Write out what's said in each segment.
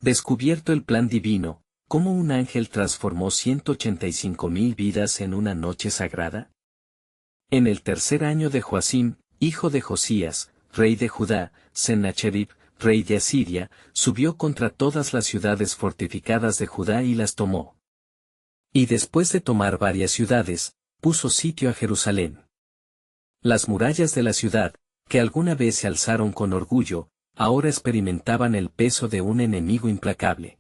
Descubierto el plan divino, ¿cómo un ángel transformó 185.000 vidas en una noche sagrada? En el tercer año de Joacim, hijo de Josías, rey de Judá, Sennacherib, rey de Asiria, subió contra todas las ciudades fortificadas de Judá y las tomó. Y después de tomar varias ciudades, puso sitio a Jerusalén. Las murallas de la ciudad, que alguna vez se alzaron con orgullo, ahora experimentaban el peso de un enemigo implacable.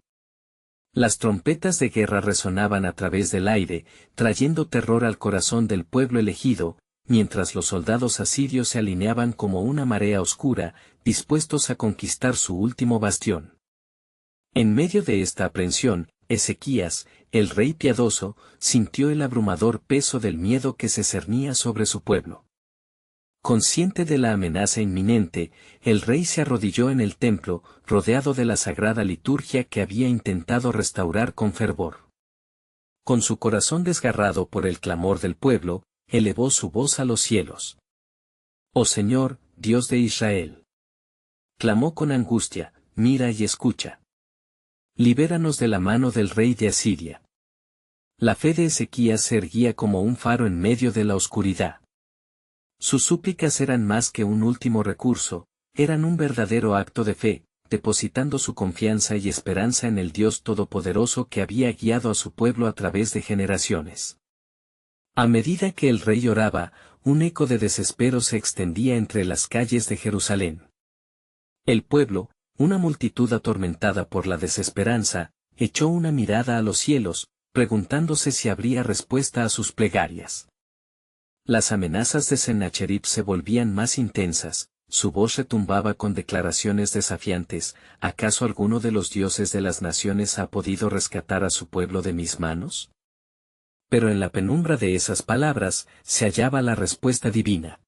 Las trompetas de guerra resonaban a través del aire, trayendo terror al corazón del pueblo elegido, mientras los soldados asirios se alineaban como una marea oscura, dispuestos a conquistar su último bastión. En medio de esta aprensión, Ezequías, el rey piadoso, sintió el abrumador peso del miedo que se cernía sobre su pueblo. Consciente de la amenaza inminente, el rey se arrodilló en el templo, rodeado de la sagrada liturgia que había intentado restaurar con fervor. Con su corazón desgarrado por el clamor del pueblo, elevó su voz a los cielos. «Oh Señor, Dios de Israel». Clamó con angustia, «Mira y escucha. Libéranos de la mano del rey de Asiria». La fe de Ezequías se erguía como un faro en medio de la oscuridad. Sus súplicas eran más que un último recurso, eran un verdadero acto de fe, depositando su confianza y esperanza en el Dios Todopoderoso que había guiado a su pueblo a través de generaciones. A medida que el rey oraba, un eco de desespero se extendía entre las calles de Jerusalén. El pueblo, una multitud atormentada por la desesperanza, echó una mirada a los cielos, preguntándose si habría respuesta a sus plegarias. Las amenazas de Sennacherib se volvían más intensas, su voz retumbaba con declaraciones desafiantes, ¿acaso alguno de los dioses de las naciones ha podido rescatar a su pueblo de mis manos? Pero en la penumbra de esas palabras, se hallaba la respuesta divina.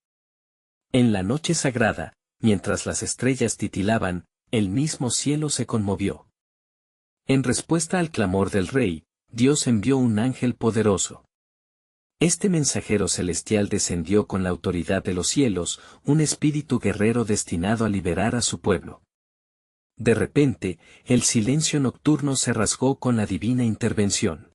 En la noche sagrada, mientras las estrellas titilaban, el mismo cielo se conmovió. En respuesta al clamor del rey, Dios envió un ángel poderoso. Este mensajero celestial descendió con la autoridad de los cielos, un espíritu guerrero destinado a liberar a su pueblo. De repente, el silencio nocturno se rasgó con la divina intervención.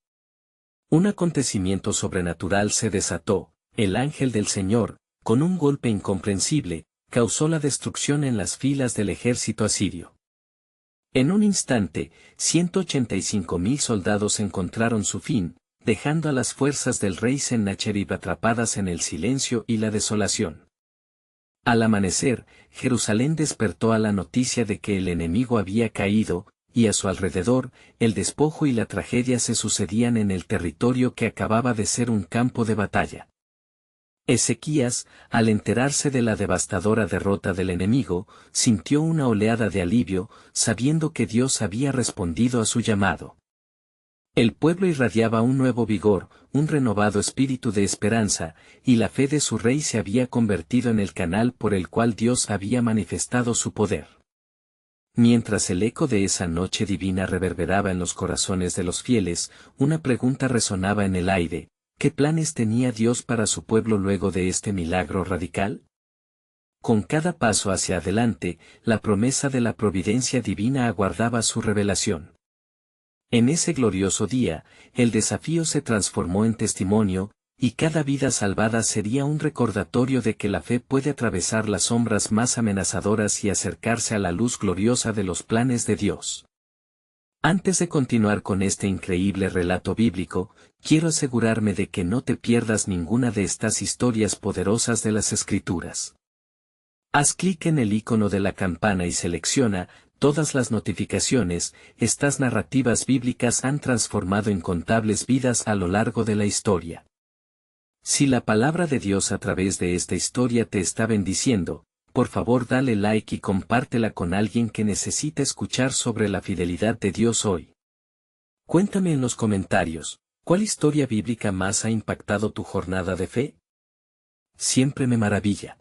Un acontecimiento sobrenatural se desató, el ángel del Señor, con un golpe incomprensible, causó la destrucción en las filas del ejército asirio. En un instante, 185.000 soldados encontraron su fin, dejando a las fuerzas del rey Sennacherib atrapadas en el silencio y la desolación. Al amanecer, Jerusalén despertó a la noticia de que el enemigo había caído, y a su alrededor, el despojo y la tragedia se sucedían en el territorio que acababa de ser un campo de batalla. Ezequías, al enterarse de la devastadora derrota del enemigo, sintió una oleada de alivio, sabiendo que Dios había respondido a su llamado. El pueblo irradiaba un nuevo vigor, un renovado espíritu de esperanza, y la fe de su rey se había convertido en el canal por el cual Dios había manifestado su poder. Mientras el eco de esa noche divina reverberaba en los corazones de los fieles, una pregunta resonaba en el aire: ¿qué planes tenía Dios para su pueblo luego de este milagro radical? Con cada paso hacia adelante, la promesa de la providencia divina aguardaba su revelación. En ese glorioso día, el desafío se transformó en testimonio, y cada vida salvada sería un recordatorio de que la fe puede atravesar las sombras más amenazadoras y acercarse a la luz gloriosa de los planes de Dios. Antes de continuar con este increíble relato bíblico, quiero asegurarme de que no te pierdas ninguna de estas historias poderosas de las Escrituras. Haz clic en el icono de la campana y selecciona todas las notificaciones. Estas narrativas bíblicas han transformado incontables vidas a lo largo de la historia. Si la palabra de Dios a través de esta historia te está bendiciendo, por favor dale like y compártela con alguien que necesita escuchar sobre la fidelidad de Dios hoy. Cuéntame en los comentarios, ¿cuál historia bíblica más ha impactado tu jornada de fe? Siempre me maravilla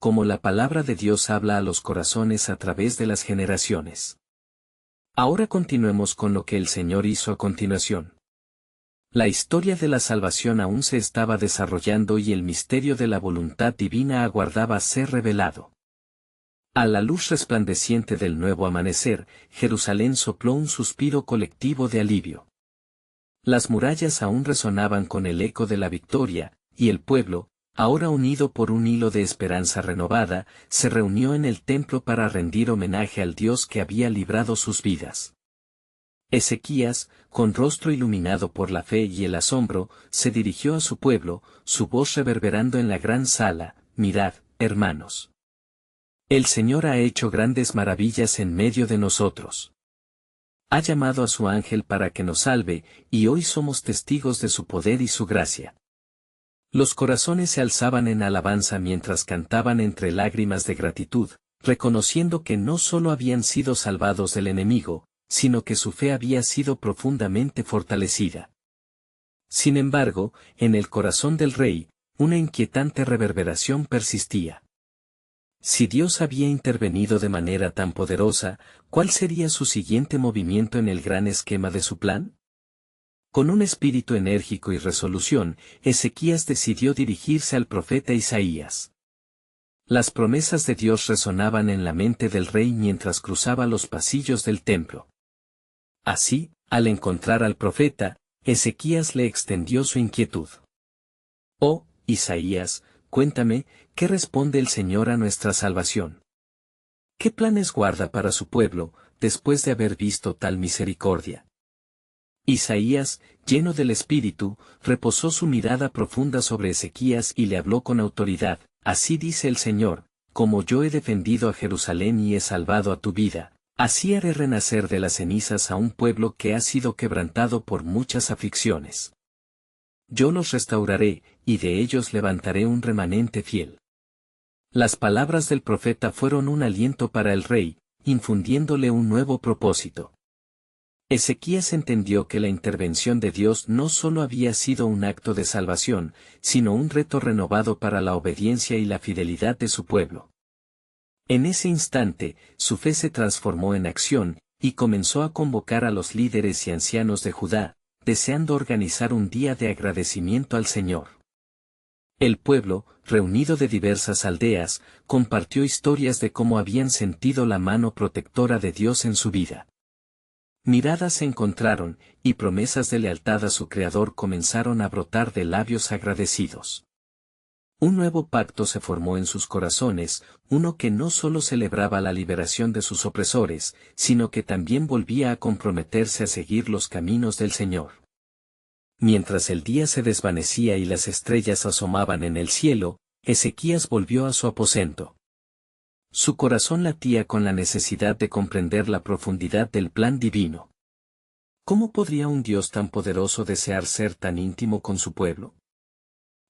cómo la palabra de Dios habla a los corazones a través de las generaciones. Ahora continuemos con lo que el Señor hizo a continuación. La historia de la salvación aún se estaba desarrollando y el misterio de la voluntad divina aguardaba ser revelado. A la luz resplandeciente del nuevo amanecer, Jerusalén sopló un suspiro colectivo de alivio. Las murallas aún resonaban con el eco de la victoria, y el pueblo, ahora unido por un hilo de esperanza renovada, se reunió en el templo para rendir homenaje al Dios que había librado sus vidas. Ezequías, con rostro iluminado por la fe y el asombro, se dirigió a su pueblo, su voz reverberando en la gran sala: «Mirad, hermanos. El Señor ha hecho grandes maravillas en medio de nosotros. Ha llamado a su ángel para que nos salve, y hoy somos testigos de su poder y su gracia». Los corazones se alzaban en alabanza mientras cantaban entre lágrimas de gratitud, reconociendo que no solo habían sido salvados del enemigo, sino que su fe había sido profundamente fortalecida. Sin embargo, en el corazón del rey, una inquietante reverberación persistía. Si Dios había intervenido de manera tan poderosa, ¿cuál sería su siguiente movimiento en el gran esquema de su plan? Con un espíritu enérgico y resolución, Ezequías decidió dirigirse al profeta Isaías. Las promesas de Dios resonaban en la mente del rey mientras cruzaba los pasillos del templo. Así, al encontrar al profeta, Ezequías le extendió su inquietud. «Oh, Isaías, cuéntame, ¿qué responde el Señor a nuestra salvación? ¿Qué planes guarda para su pueblo, después de haber visto tal misericordia?» Isaías, lleno del Espíritu, reposó su mirada profunda sobre Ezequías y le habló con autoridad: «Así dice el Señor, como yo he defendido a Jerusalén y he salvado a tu vida, así haré renacer de las cenizas a un pueblo que ha sido quebrantado por muchas aflicciones. Yo los restauraré, y de ellos levantaré un remanente fiel». Las palabras del profeta fueron un aliento para el rey, infundiéndole un nuevo propósito. Ezequías entendió que la intervención de Dios no solo había sido un acto de salvación, sino un reto renovado para la obediencia y la fidelidad de su pueblo. En ese instante, su fe se transformó en acción, y comenzó a convocar a los líderes y ancianos de Judá, deseando organizar un día de agradecimiento al Señor. El pueblo, reunido de diversas aldeas, compartió historias de cómo habían sentido la mano protectora de Dios en su vida. Miradas se encontraron, y promesas de lealtad a su Creador comenzaron a brotar de labios agradecidos. Un nuevo pacto se formó en sus corazones, uno que no solo celebraba la liberación de sus opresores, sino que también volvía a comprometerse a seguir los caminos del Señor. Mientras el día se desvanecía y las estrellas asomaban en el cielo, Ezequías volvió a su aposento. Su corazón latía con la necesidad de comprender la profundidad del plan divino. ¿Cómo podría un Dios tan poderoso desear ser tan íntimo con su pueblo?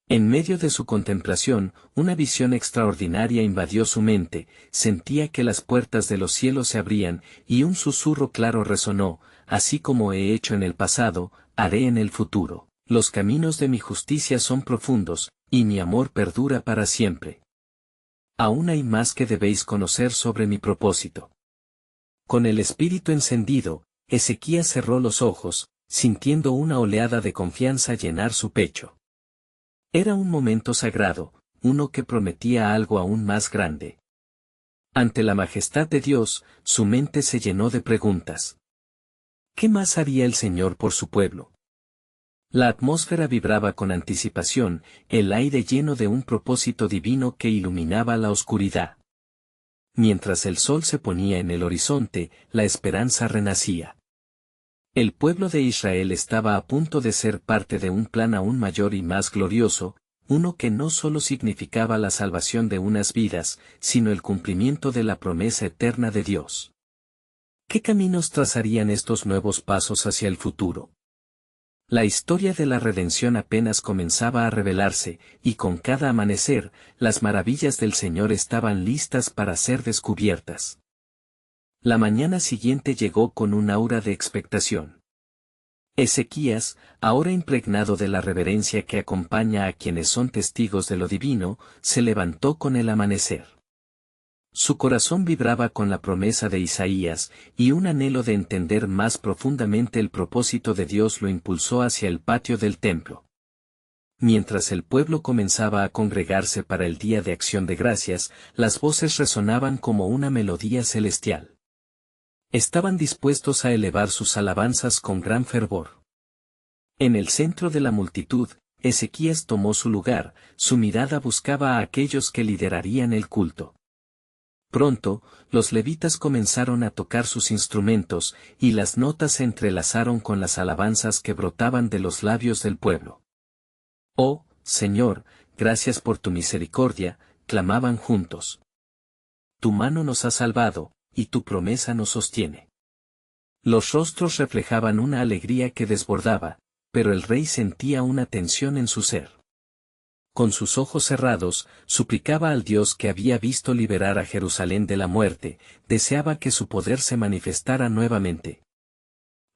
En medio de su contemplación, una visión extraordinaria invadió su mente, sentía que las puertas de los cielos se abrían, y un susurro claro resonó: «Así como he hecho en el pasado, haré en el futuro. Los caminos de mi justicia son profundos, y mi amor perdura para siempre. Aún hay más que debéis conocer sobre mi propósito». Con el espíritu encendido, Ezequías cerró los ojos, sintiendo una oleada de confianza llenar su pecho. Era un momento sagrado, uno que prometía algo aún más grande. Ante la majestad de Dios, su mente se llenó de preguntas. ¿Qué más haría el Señor por su pueblo? La atmósfera vibraba con anticipación, el aire lleno de un propósito divino que iluminaba la oscuridad. Mientras el sol se ponía en el horizonte, la esperanza renacía. El pueblo de Israel estaba a punto de ser parte de un plan aún mayor y más glorioso, uno que no solo significaba la salvación de unas vidas, sino el cumplimiento de la promesa eterna de Dios. ¿Qué caminos trazarían estos nuevos pasos hacia el futuro? La historia de la redención apenas comenzaba a revelarse, y con cada amanecer, las maravillas del Señor estaban listas para ser descubiertas. La mañana siguiente llegó con un aura de expectación. Ezequías, ahora impregnado de la reverencia que acompaña a quienes son testigos de lo divino, se levantó con el amanecer. Su corazón vibraba con la promesa de Isaías, y un anhelo de entender más profundamente el propósito de Dios lo impulsó hacia el patio del templo. Mientras el pueblo comenzaba a congregarse para el Día de Acción de Gracias, las voces resonaban como una melodía celestial. Estaban dispuestos a elevar sus alabanzas con gran fervor. En el centro de la multitud, Ezequías tomó su lugar, su mirada buscaba a aquellos que liderarían el culto. Pronto, los levitas comenzaron a tocar sus instrumentos, y las notas se entrelazaron con las alabanzas que brotaban de los labios del pueblo. «Oh, Señor, gracias por tu misericordia», clamaban juntos. «Tu mano nos ha salvado, y tu promesa nos sostiene». Los rostros reflejaban una alegría que desbordaba, pero el rey sentía una tensión en su ser. Con sus ojos cerrados, suplicaba al Dios que había visto liberar a Jerusalén de la muerte, deseaba que su poder se manifestara nuevamente.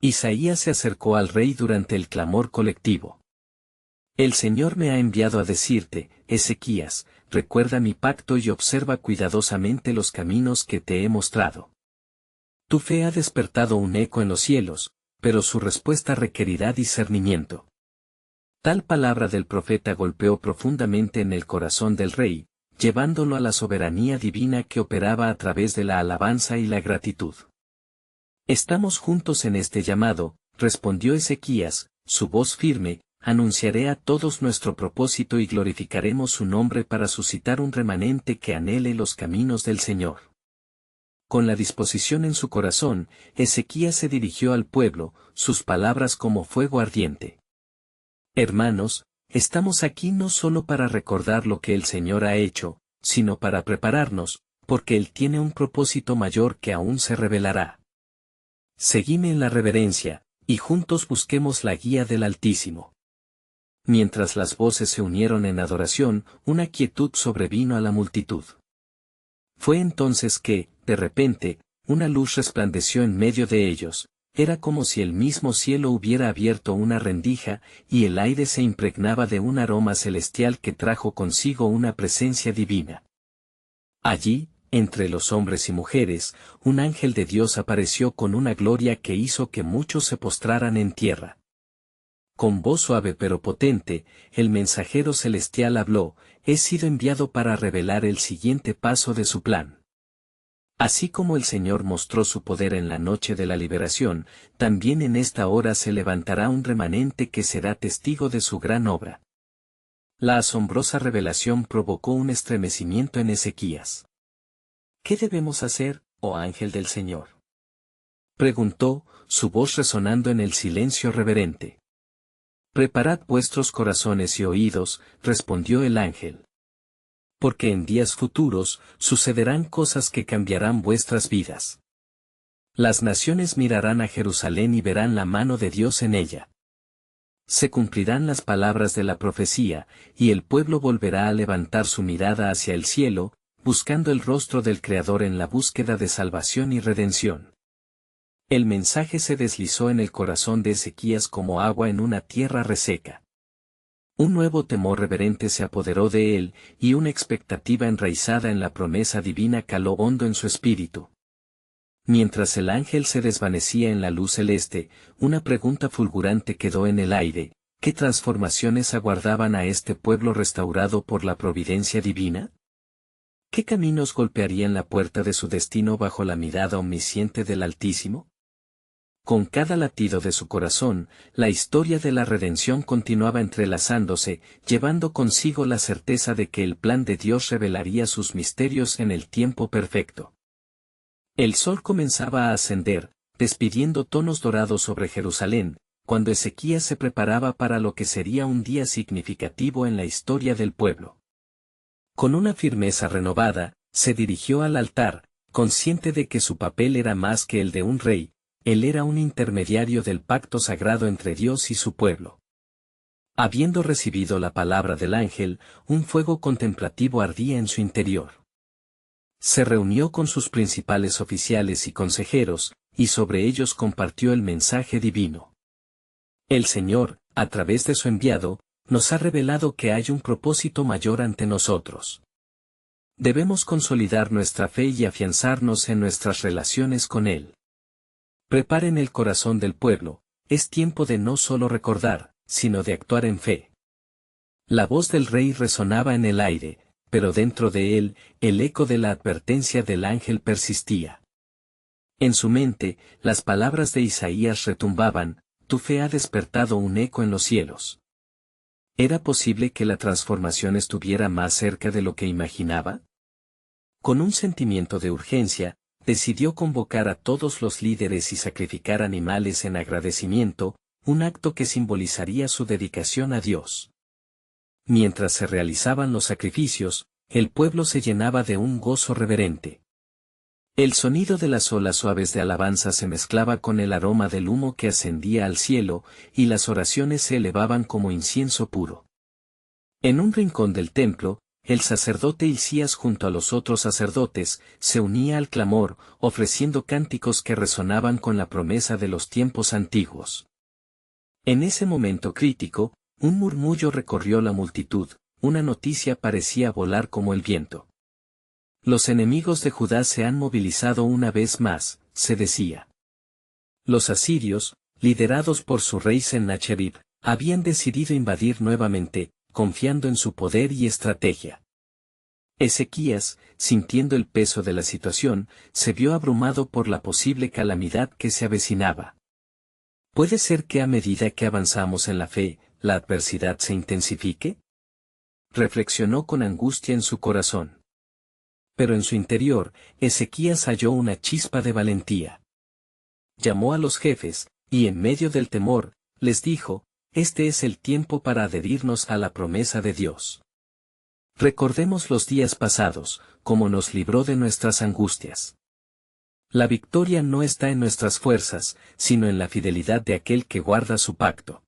Isaías se acercó al rey durante el clamor colectivo. «El Señor me ha enviado a decirte, Ezequías, recuerda mi pacto y observa cuidadosamente los caminos que te he mostrado». Tu fe ha despertado un eco en los cielos, pero su respuesta requerirá discernimiento. Tal palabra del profeta golpeó profundamente en el corazón del rey, llevándolo a la soberanía divina que operaba a través de la alabanza y la gratitud. «Estamos juntos en este llamado», respondió Ezequías, su voz firme, «anunciaré a todos nuestro propósito y glorificaremos su nombre para suscitar un remanente que anhele los caminos del Señor». Con la disposición en su corazón, Ezequías se dirigió al pueblo, sus palabras como fuego ardiente. «Hermanos, estamos aquí no solo para recordar lo que el Señor ha hecho, sino para prepararnos, porque Él tiene un propósito mayor que aún se revelará. Seguime en la reverencia, y juntos busquemos la guía del Altísimo». Mientras las voces se unieron en adoración, una quietud sobrevino a la multitud. Fue entonces que, de repente, una luz resplandeció en medio de ellos. Era como si el mismo cielo hubiera abierto una rendija, y el aire se impregnaba de un aroma celestial que trajo consigo una presencia divina. Allí, entre los hombres y mujeres, un ángel de Dios apareció con una gloria que hizo que muchos se postraran en tierra. Con voz suave pero potente, el mensajero celestial habló: «He sido enviado para revelar el siguiente paso de su plan». Así como el Señor mostró su poder en la noche de la liberación, también en esta hora se levantará un remanente que será testigo de su gran obra. La asombrosa revelación provocó un estremecimiento en Ezequías. «¿Qué debemos hacer, oh ángel del Señor?», preguntó, su voz resonando en el silencio reverente. «Preparad vuestros corazones y oídos», respondió el ángel. «Porque en días futuros sucederán cosas que cambiarán vuestras vidas. Las naciones mirarán a Jerusalén y verán la mano de Dios en ella. Se cumplirán las palabras de la profecía, y el pueblo volverá a levantar su mirada hacia el cielo, buscando el rostro del Creador en la búsqueda de salvación y redención». El mensaje se deslizó en el corazón de Ezequías como agua en una tierra reseca. Un nuevo temor reverente se apoderó de él, y una expectativa enraizada en la promesa divina caló hondo en su espíritu. Mientras el ángel se desvanecía en la luz celeste, una pregunta fulgurante quedó en el aire: ¿qué transformaciones aguardaban a este pueblo restaurado por la providencia divina? ¿Qué caminos golpearían la puerta de su destino bajo la mirada omnisciente del Altísimo? Con cada latido de su corazón, la historia de la redención continuaba entrelazándose, llevando consigo la certeza de que el plan de Dios revelaría sus misterios en el tiempo perfecto. El sol comenzaba a ascender, despidiendo tonos dorados sobre Jerusalén, cuando Ezequías se preparaba para lo que sería un día significativo en la historia del pueblo. Con una firmeza renovada, se dirigió al altar, consciente de que su papel era más que el de un rey. Él era un intermediario del pacto sagrado entre Dios y su pueblo. Habiendo recibido la palabra del ángel, un fuego contemplativo ardía en su interior. Se reunió con sus principales oficiales y consejeros, y sobre ellos compartió el mensaje divino. El Señor, a través de su enviado, nos ha revelado que hay un propósito mayor ante nosotros. Debemos consolidar nuestra fe y afianzarnos en nuestras relaciones con Él. Preparen el corazón del pueblo, es tiempo de no solo recordar, sino de actuar en fe. La voz del rey resonaba en el aire, pero dentro de él, el eco de la advertencia del ángel persistía. En su mente, las palabras de Isaías retumbaban: tu fe ha despertado un eco en los cielos. ¿Era posible que la transformación estuviera más cerca de lo que imaginaba? Con un sentimiento de urgencia, decidió convocar a todos los líderes y sacrificar animales en agradecimiento, un acto que simbolizaría su dedicación a Dios. Mientras se realizaban los sacrificios, el pueblo se llenaba de un gozo reverente. El sonido de las olas suaves de alabanza se mezclaba con el aroma del humo que ascendía al cielo, y las oraciones se elevaban como incienso puro. En un rincón del templo, el sacerdote Hilcías junto a los otros sacerdotes, se unía al clamor, ofreciendo cánticos que resonaban con la promesa de los tiempos antiguos. En ese momento crítico, un murmullo recorrió la multitud, una noticia parecía volar como el viento. Los enemigos de Judá se han movilizado una vez más, se decía. Los asirios, liderados por su rey Sennacherib, habían decidido invadir nuevamente, confiando en su poder y estrategia. Ezequías, sintiendo el peso de la situación, se vio abrumado por la posible calamidad que se avecinaba. ¿Puede ser que a medida que avanzamos en la fe, la adversidad se intensifique? Reflexionó con angustia en su corazón. Pero en su interior, Ezequías halló una chispa de valentía. Llamó a los jefes, y en medio del temor, les dijo: este es el tiempo para adherirnos a la promesa de Dios. Recordemos los días pasados, cómo nos libró de nuestras angustias. La victoria no está en nuestras fuerzas, sino en la fidelidad de aquel que guarda su pacto.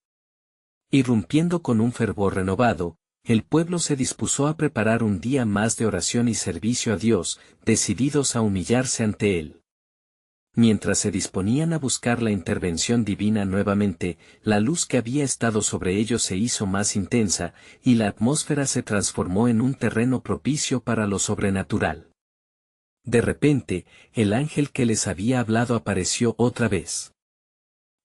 Irrumpiendo con un fervor renovado, el pueblo se dispuso a preparar un día más de oración y servicio a Dios, decididos a humillarse ante Él. Mientras se disponían a buscar la intervención divina nuevamente, la luz que había estado sobre ellos se hizo más intensa, y la atmósfera se transformó en un terreno propicio para lo sobrenatural. De repente, el ángel que les había hablado apareció otra vez.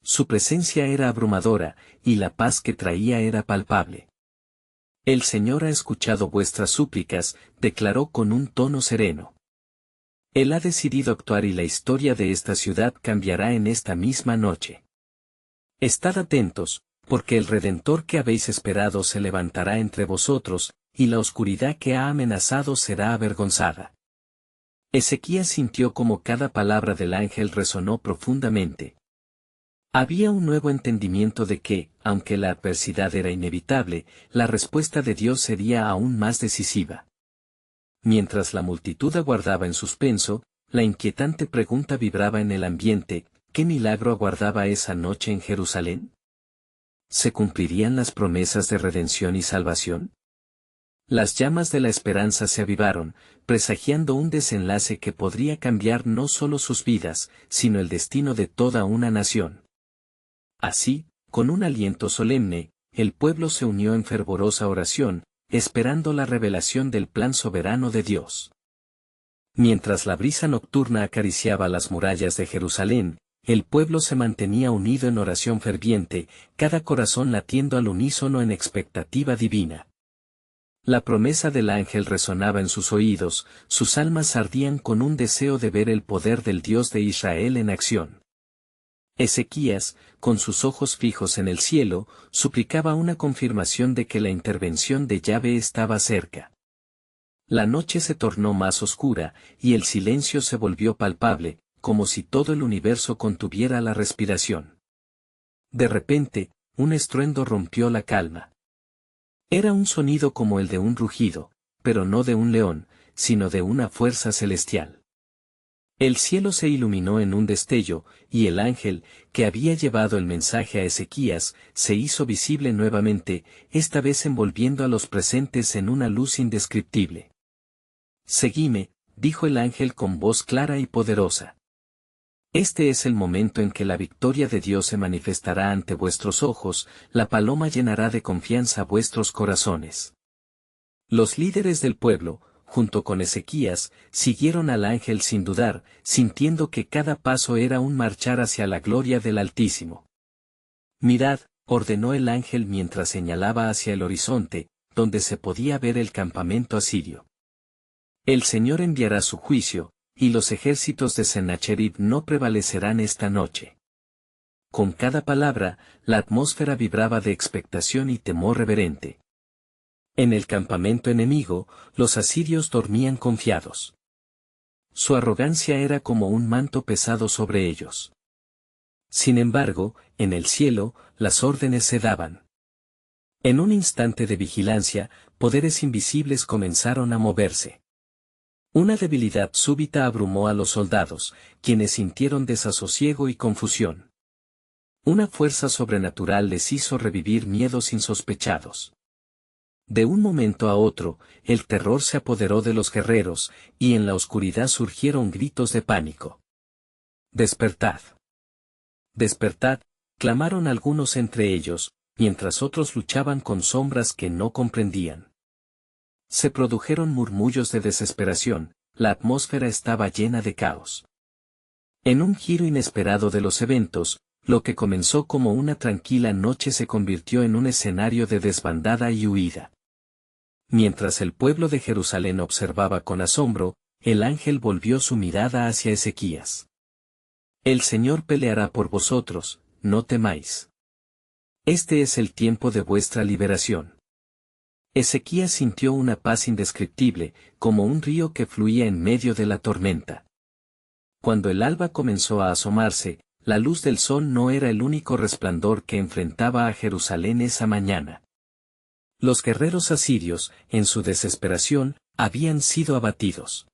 Su presencia era abrumadora, y la paz que traía era palpable. El Señor ha escuchado vuestras súplicas, declaró con un tono sereno. Él ha decidido actuar y la historia de esta ciudad cambiará en esta misma noche. Estad atentos, porque el Redentor que habéis esperado se levantará entre vosotros, y la oscuridad que ha amenazado será avergonzada. Ezequías sintió como cada palabra del ángel resonó profundamente. Había un nuevo entendimiento de que, aunque la adversidad era inevitable, la respuesta de Dios sería aún más decisiva. Mientras la multitud aguardaba en suspenso, la inquietante pregunta vibraba en el ambiente: ¿qué milagro aguardaba esa noche en Jerusalén? ¿Se cumplirían las promesas de redención y salvación? Las llamas de la esperanza se avivaron, presagiando un desenlace que podría cambiar no solo sus vidas, sino el destino de toda una nación. Así, con un aliento solemne, el pueblo se unió en fervorosa oración, esperando la revelación del plan soberano de Dios. Mientras la brisa nocturna acariciaba las murallas de Jerusalén, el pueblo se mantenía unido en oración ferviente, cada corazón latiendo al unísono en expectativa divina. La promesa del ángel resonaba en sus oídos, sus almas ardían con un deseo de ver el poder del Dios de Israel en acción. Ezequías, con sus ojos fijos en el cielo, suplicaba una confirmación de que la intervención de Yahvé estaba cerca. La noche se tornó más oscura, y el silencio se volvió palpable, como si todo el universo contuviera la respiración. De repente, un estruendo rompió la calma. Era un sonido como el de un rugido, pero no de un león, sino de una fuerza celestial. El cielo se iluminó en un destello, y el ángel, que había llevado el mensaje a Ezequías, se hizo visible nuevamente, esta vez envolviendo a los presentes en una luz indescriptible. «Seguime», dijo el ángel con voz clara y poderosa. «Este es el momento en que la victoria de Dios se manifestará ante vuestros ojos, la paloma llenará de confianza vuestros corazones». Los líderes del pueblo, junto con Ezequías, siguieron al ángel sin dudar, sintiendo que cada paso era un marchar hacia la gloria del Altísimo. «Mirad», ordenó el ángel mientras señalaba hacia el horizonte, donde se podía ver el campamento asirio. El Señor enviará su juicio, y los ejércitos de Sennacherib no prevalecerán esta noche. Con cada palabra, la atmósfera vibraba de expectación y temor reverente. En el campamento enemigo, los asirios dormían confiados. Su arrogancia era como un manto pesado sobre ellos. Sin embargo, en el cielo, las órdenes se daban. En un instante de vigilancia, poderes invisibles comenzaron a moverse. Una debilidad súbita abrumó a los soldados, quienes sintieron desasosiego y confusión. Una fuerza sobrenatural les hizo revivir miedos insospechados. De un momento a otro, el terror se apoderó de los guerreros, y en la oscuridad surgieron gritos de pánico. «¡Despertad! ¡Despertad!», clamaron algunos entre ellos, mientras otros luchaban con sombras que no comprendían. Se produjeron murmullos de desesperación, la atmósfera estaba llena de caos. En un giro inesperado de los eventos, lo que comenzó como una tranquila noche se convirtió en un escenario de desbandada y huida. Mientras el pueblo de Jerusalén observaba con asombro, el ángel volvió su mirada hacia Ezequías. «El Señor peleará por vosotros, no temáis. Este es el tiempo de vuestra liberación». Ezequías sintió una paz indescriptible, como un río que fluía en medio de la tormenta. Cuando el alba comenzó a asomarse, la luz del sol no era el único resplandor que enfrentaba a Jerusalén esa mañana. Los guerreros asirios, en su desesperación, habían sido abatidos.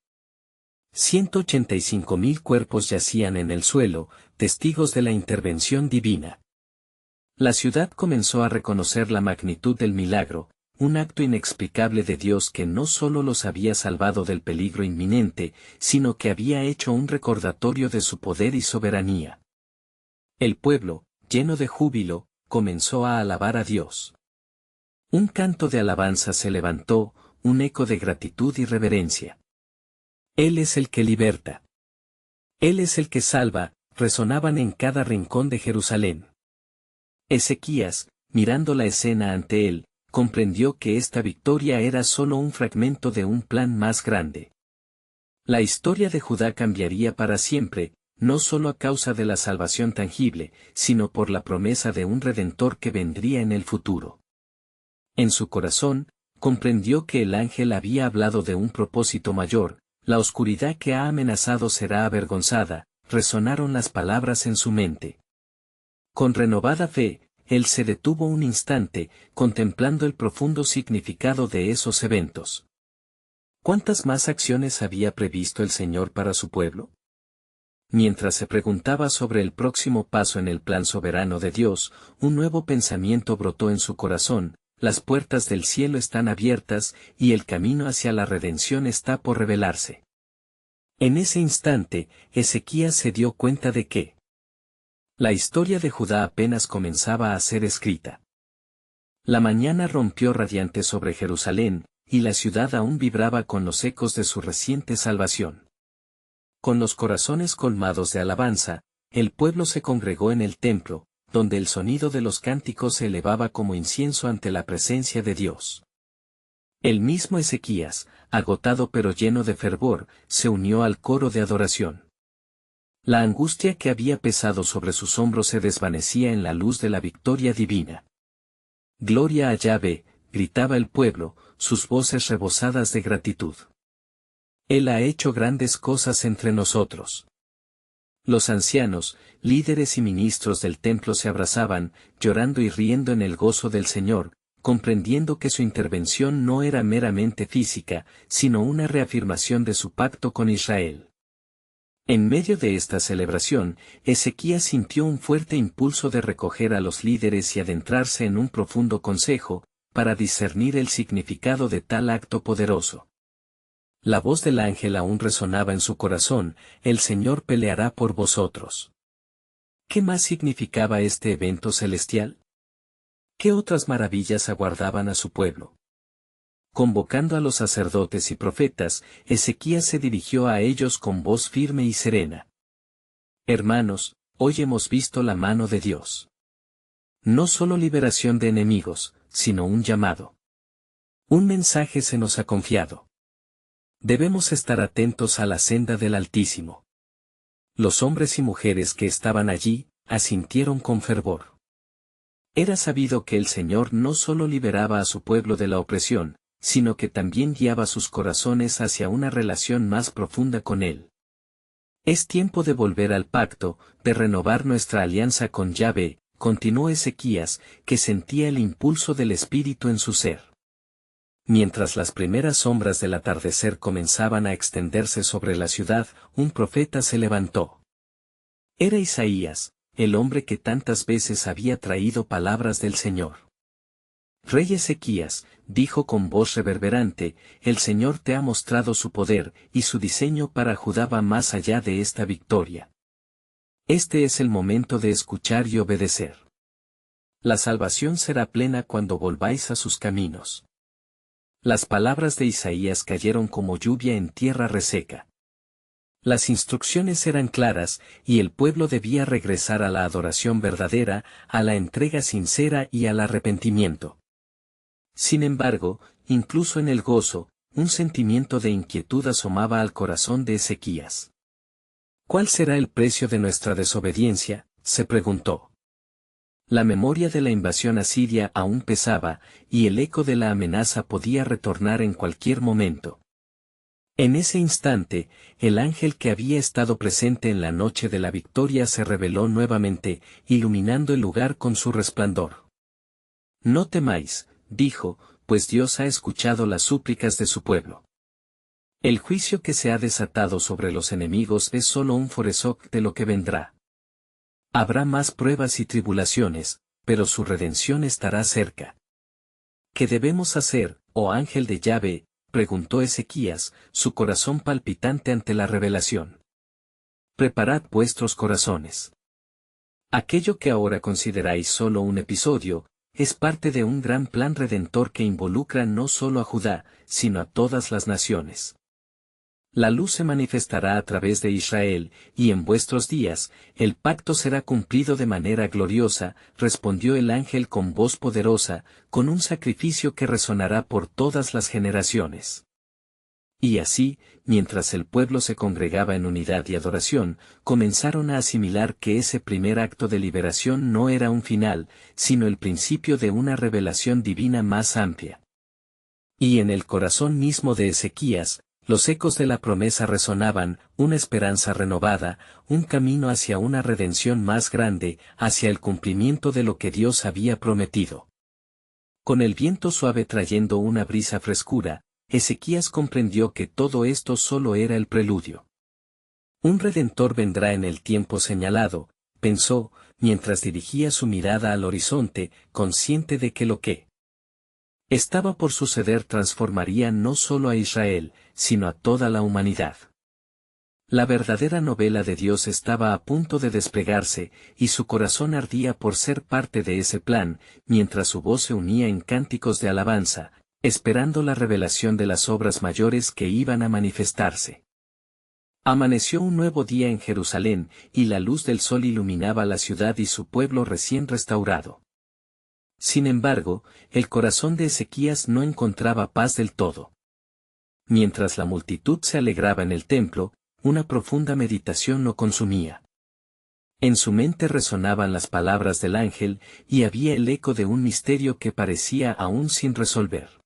185.000 cuerpos yacían en el suelo, testigos de la intervención divina. La ciudad comenzó a reconocer la magnitud del milagro, un acto inexplicable de Dios que no solo los había salvado del peligro inminente, sino que había hecho un recordatorio de su poder y soberanía. El pueblo, lleno de júbilo, comenzó a alabar a Dios. Un canto de alabanza se levantó, un eco de gratitud y reverencia. Él es el que liberta. Él es el que salva, resonaban en cada rincón de Jerusalén. Ezequías, mirando la escena ante él, comprendió que esta victoria era solo un fragmento de un plan más grande. La historia de Judá cambiaría para siempre, no solo a causa de la salvación tangible, sino por la promesa de un Redentor que vendría en el futuro. En su corazón, comprendió que el ángel había hablado de un propósito mayor, la oscuridad que ha amenazado será avergonzada, resonaron las palabras en su mente. Con renovada fe, él se detuvo un instante, contemplando el profundo significado de esos eventos. ¿Cuántas más acciones había previsto el Señor para su pueblo? Mientras se preguntaba sobre el próximo paso en el plan soberano de Dios, un nuevo pensamiento brotó en su corazón: las puertas del cielo están abiertas, y el camino hacia la redención está por revelarse. En ese instante, Ezequías se dio cuenta de que la historia de Judá apenas comenzaba a ser escrita. La mañana rompió radiante sobre Jerusalén, y la ciudad aún vibraba con los ecos de su reciente salvación. Con los corazones colmados de alabanza, el pueblo se congregó en el templo, donde el sonido de los cánticos se elevaba como incienso ante la presencia de Dios. El mismo Ezequías, agotado pero lleno de fervor, se unió al coro de adoración. La angustia que había pesado sobre sus hombros se desvanecía en la luz de la victoria divina. «Gloria a Yahvé», gritaba el pueblo, sus voces rebosadas de gratitud. «Él ha hecho grandes cosas entre nosotros». Los ancianos, líderes y ministros del templo se abrazaban, llorando y riendo en el gozo del Señor, comprendiendo que su intervención no era meramente física, sino una reafirmación de su pacto con Israel. En medio de esta celebración, Ezequías sintió un fuerte impulso de recoger a los líderes y adentrarse en un profundo consejo, para discernir el significado de tal acto poderoso. La voz del ángel aún resonaba en su corazón: «El Señor peleará por vosotros». ¿Qué más significaba este evento celestial? ¿Qué otras maravillas aguardaban a su pueblo? Convocando a los sacerdotes y profetas, Ezequías se dirigió a ellos con voz firme y serena. «Hermanos, hoy hemos visto la mano de Dios. No solo liberación de enemigos, sino un llamado. Un mensaje se nos ha confiado. Debemos estar atentos a la senda del Altísimo. Los hombres y mujeres que estaban allí, asintieron con fervor. Era sabido que el Señor no solo liberaba a su pueblo de la opresión, sino que también guiaba sus corazones hacia una relación más profunda con Él. Es tiempo de volver al pacto, de renovar nuestra alianza con Yahvé, continuó Ezequías, que sentía el impulso del Espíritu en su ser. Mientras las primeras sombras del atardecer comenzaban a extenderse sobre la ciudad, un profeta se levantó. Era Isaías, el hombre que tantas veces había traído palabras del Señor. Rey Ezequías, dijo con voz reverberante, el Señor te ha mostrado su poder, y su diseño para Judá va más allá de esta victoria. Este es el momento de escuchar y obedecer. La salvación será plena cuando volváis a sus caminos. Las palabras de Isaías cayeron como lluvia en tierra reseca. Las instrucciones eran claras, y el pueblo debía regresar a la adoración verdadera, a la entrega sincera y al arrepentimiento. Sin embargo, incluso en el gozo, un sentimiento de inquietud asomaba al corazón de Ezequías. ¿Cuál será el precio de nuestra desobediencia?, se preguntó. La memoria de la invasión asiria aún pesaba, y el eco de la amenaza podía retornar en cualquier momento. En ese instante, el ángel que había estado presente en la noche de la victoria se reveló nuevamente, iluminando el lugar con su resplandor. No temáis, dijo, pues Dios ha escuchado las súplicas de su pueblo. El juicio que se ha desatado sobre los enemigos es solo un foresoc de lo que vendrá. Habrá más pruebas y tribulaciones, pero su redención estará cerca. ¿Qué debemos hacer, oh ángel de Yahvé?, preguntó Ezequías, su corazón palpitante ante la revelación. Preparad vuestros corazones. Aquello que ahora consideráis solo un episodio, es parte de un gran plan redentor que involucra no solo a Judá, sino a todas las naciones. La luz se manifestará a través de Israel, y en vuestros días, el pacto será cumplido de manera gloriosa, respondió el ángel con voz poderosa, con un sacrificio que resonará por todas las generaciones. Y así, mientras el pueblo se congregaba en unidad y adoración, comenzaron a asimilar que ese primer acto de liberación no era un final, sino el principio de una revelación divina más amplia. Y en el corazón mismo de Ezequías, los ecos de la promesa resonaban, una esperanza renovada, un camino hacia una redención más grande, hacia el cumplimiento de lo que Dios había prometido. Con el viento suave trayendo una brisa frescura, Ezequías comprendió que todo esto solo era el preludio. Un redentor vendrá en el tiempo señalado, pensó, mientras dirigía su mirada al horizonte, consciente de que lo que estaba por suceder transformaría no solo a Israel, sino a toda la humanidad. La verdadera novela de Dios estaba a punto de desplegarse, y su corazón ardía por ser parte de ese plan, mientras su voz se unía en cánticos de alabanza, esperando la revelación de las obras mayores que iban a manifestarse. Amaneció un nuevo día en Jerusalén, y la luz del sol iluminaba la ciudad y su pueblo recién restaurado. Sin embargo, el corazón de Ezequías no encontraba paz del todo. Mientras la multitud se alegraba en el templo, una profunda meditación lo consumía. En su mente resonaban las palabras del ángel, y había el eco de un misterio que parecía aún sin resolver.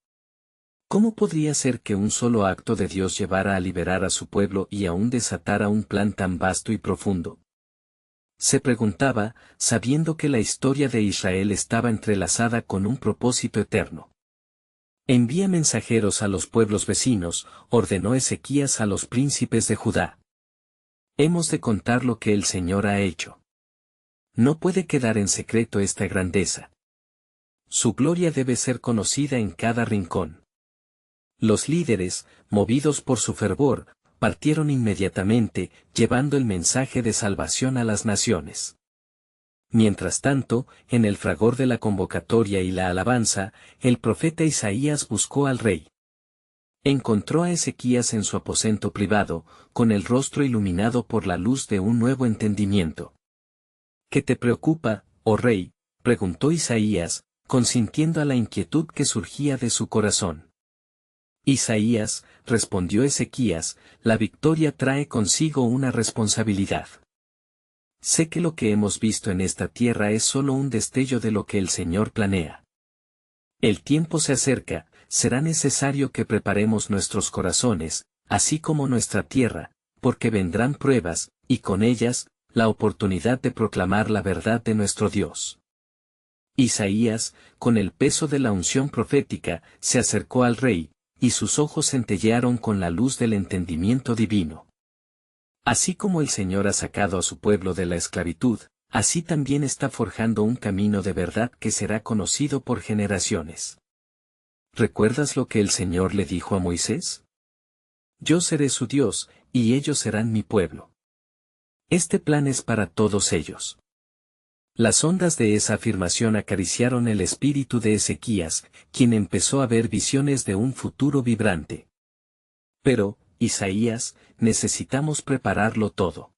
¿Cómo podría ser que un solo acto de Dios llevara a liberar a su pueblo y aún desatara un plan tan vasto y profundo? Se preguntaba, sabiendo que la historia de Israel estaba entrelazada con un propósito eterno. Envía mensajeros a los pueblos vecinos, ordenó Ezequías a los príncipes de Judá. Hemos de contar lo que el Señor ha hecho. No puede quedar en secreto esta grandeza. Su gloria debe ser conocida en cada rincón. Los líderes, movidos por su fervor, partieron inmediatamente, llevando el mensaje de salvación a las naciones. Mientras tanto, en el fragor de la convocatoria y la alabanza, el profeta Isaías buscó al rey. Encontró a Ezequías en su aposento privado, con el rostro iluminado por la luz de un nuevo entendimiento. ¿Qué te preocupa, oh rey?, preguntó Isaías, consintiendo a la inquietud que surgía de su corazón. Isaías, respondió Ezequías, la victoria trae consigo una responsabilidad. Sé que lo que hemos visto en esta tierra es solo un destello de lo que el Señor planea. El tiempo se acerca, será necesario que preparemos nuestros corazones, así como nuestra tierra, porque vendrán pruebas, y con ellas, la oportunidad de proclamar la verdad de nuestro Dios. Isaías, con el peso de la unción profética, se acercó al rey, y sus ojos centellearon con la luz del entendimiento divino. Así como el Señor ha sacado a su pueblo de la esclavitud, así también está forjando un camino de verdad que será conocido por generaciones. ¿Recuerdas lo que el Señor le dijo a Moisés? Yo seré su Dios, y ellos serán mi pueblo. Este plan es para todos ellos. Las ondas de esa afirmación acariciaron el espíritu de Ezequías, quien empezó a ver visiones de un futuro vibrante. Pero, Isaías, necesitamos prepararlo todo.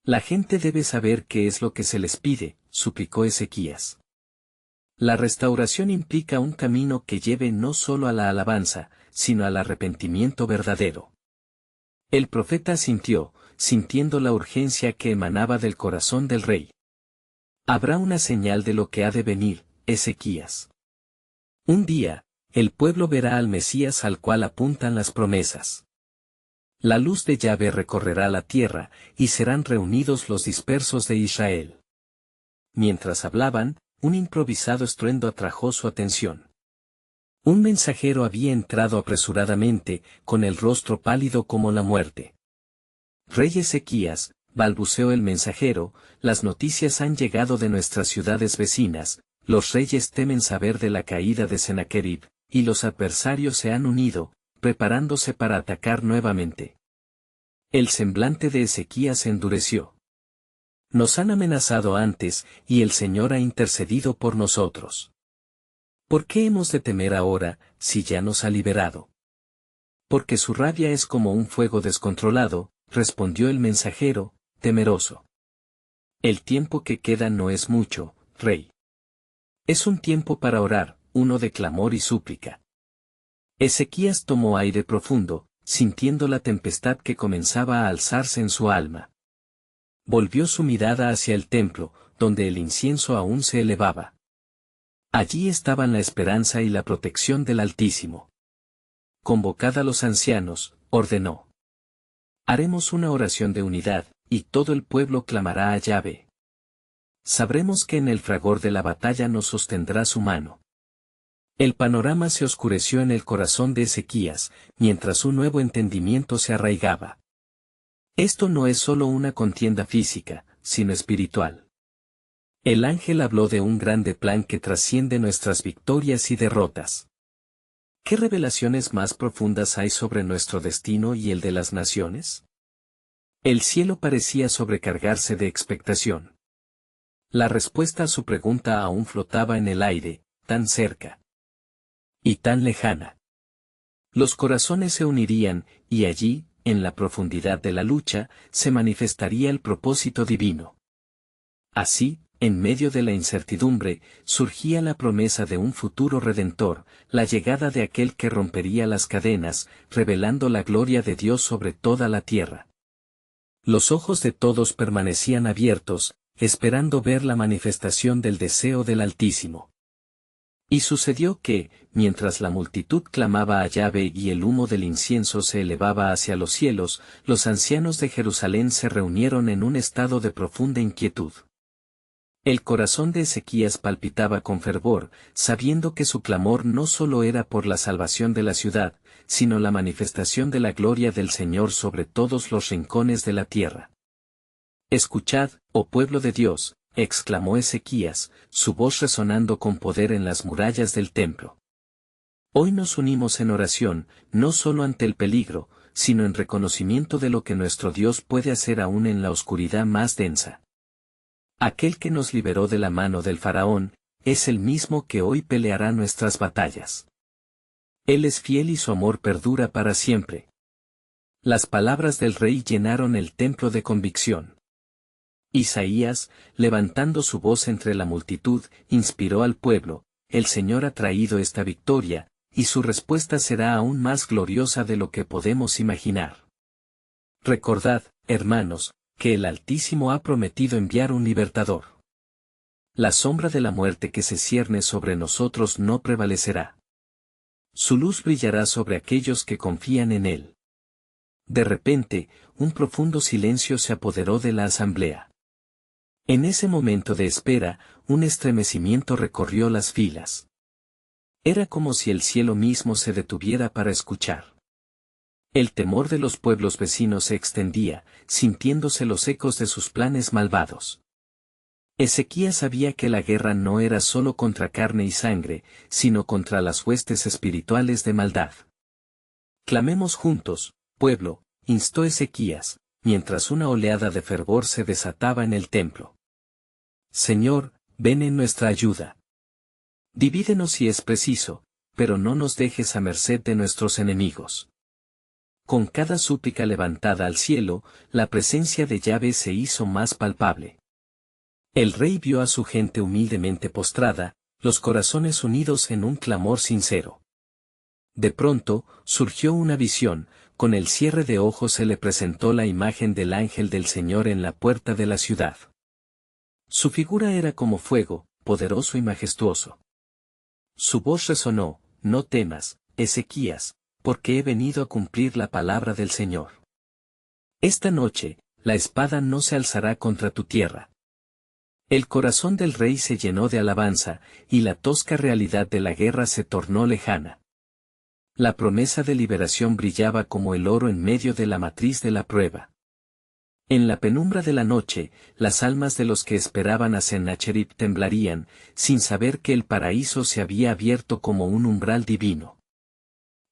La gente debe saber qué es lo que se les pide, suplicó Ezequías. La restauración implica un camino que lleve no solo a la alabanza, sino al arrepentimiento verdadero. El profeta asintió, sintiendo la urgencia que emanaba del corazón del rey. Habrá una señal de lo que ha de venir, Ezequías. Un día, el pueblo verá al Mesías al cual apuntan las promesas. La luz de Yahvé recorrerá la tierra, y serán reunidos los dispersos de Israel. Mientras hablaban, un improvisado estruendo atrajo su atención. Un mensajero había entrado apresuradamente, con el rostro pálido como la muerte. Rey Ezequías, balbuceó el mensajero, las noticias han llegado de nuestras ciudades vecinas, los reyes temen saber de la caída de Sennacherib, y los adversarios se han unido, preparándose para atacar nuevamente. El semblante de Ezequías se endureció. Nos han amenazado antes, y el Señor ha intercedido por nosotros. ¿Por qué hemos de temer ahora, si ya nos ha liberado? Porque su rabia es como un fuego descontrolado, respondió el mensajero, temeroso. El tiempo que queda no es mucho, rey. Es un tiempo para orar, uno de clamor y súplica. Ezequías tomó aire profundo, sintiendo la tempestad que comenzaba a alzarse en su alma. Volvió su mirada hacia el templo, donde el incienso aún se elevaba. Allí estaban la esperanza y la protección del Altísimo. Convocad a los ancianos, ordenó. Haremos una oración de unidad, y todo el pueblo clamará a Yahvé. Sabremos que en el fragor de la batalla nos sostendrá su mano. El panorama se oscureció en el corazón de Ezequías, mientras un nuevo entendimiento se arraigaba. Esto no es solo una contienda física, sino espiritual. El ángel habló de un grande plan que trasciende nuestras victorias y derrotas. ¿Qué revelaciones más profundas hay sobre nuestro destino y el de las naciones? El cielo parecía sobrecargarse de expectación. La respuesta a su pregunta aún flotaba en el aire, tan cerca y tan lejana. Los corazones se unirían, y allí, en la profundidad de la lucha, se manifestaría el propósito divino. Así, en medio de la incertidumbre, surgía la promesa de un futuro redentor, la llegada de aquel que rompería las cadenas, revelando la gloria de Dios sobre toda la tierra. Los ojos de todos permanecían abiertos, esperando ver la manifestación del deseo del Altísimo. Y sucedió que, mientras la multitud clamaba a Yahvé y el humo del incienso se elevaba hacia los cielos, los ancianos de Jerusalén se reunieron en un estado de profunda inquietud. El corazón de Ezequías palpitaba con fervor, sabiendo que su clamor no solo era por la salvación de la ciudad, sino la manifestación de la gloria del Señor sobre todos los rincones de la tierra. Escuchad, oh pueblo de Dios, exclamó Ezequías, su voz resonando con poder en las murallas del templo. Hoy nos unimos en oración, no solo ante el peligro, sino en reconocimiento de lo que nuestro Dios puede hacer aún en la oscuridad más densa. Aquel que nos liberó de la mano del faraón, es el mismo que hoy peleará nuestras batallas. Él es fiel y su amor perdura para siempre. Las palabras del rey llenaron el templo de convicción. Isaías, levantando su voz entre la multitud, inspiró al pueblo, el Señor ha traído esta victoria, y su respuesta será aún más gloriosa de lo que podemos imaginar. Recordad, hermanos, que el Altísimo ha prometido enviar un libertador. La sombra de la muerte que se cierne sobre nosotros no prevalecerá. Su luz brillará sobre aquellos que confían en él. De repente, un profundo silencio se apoderó de la asamblea. En ese momento de espera, un estremecimiento recorrió las filas. Era como si el cielo mismo se detuviera para escuchar. El temor de los pueblos vecinos se extendía, sintiéndose los ecos de sus planes malvados. Ezequías sabía que la guerra no era solo contra carne y sangre, sino contra las huestes espirituales de maldad. Clamemos juntos, pueblo, instó Ezequías, mientras una oleada de fervor se desataba en el templo. Señor, ven en nuestra ayuda. Divídenos si es preciso, pero no nos dejes a merced de nuestros enemigos. Con cada súplica levantada al cielo, la presencia de Yahvé se hizo más palpable. El rey vio a su gente humildemente postrada, los corazones unidos en un clamor sincero. De pronto, surgió una visión, con el cierre de ojos se le presentó la imagen del ángel del Señor en la puerta de la ciudad. Su figura era como fuego, poderoso y majestuoso. Su voz resonó: no temas, Ezequías, porque he venido a cumplir la palabra del Señor. Esta noche, la espada no se alzará contra tu tierra. El corazón del rey se llenó de alabanza, y la tosca realidad de la guerra se tornó lejana. La promesa de liberación brillaba como el oro en medio de la matriz de la prueba. En la penumbra de la noche, las almas de los que esperaban a Sennacherib temblarían, sin saber que el paraíso se había abierto como un umbral divino.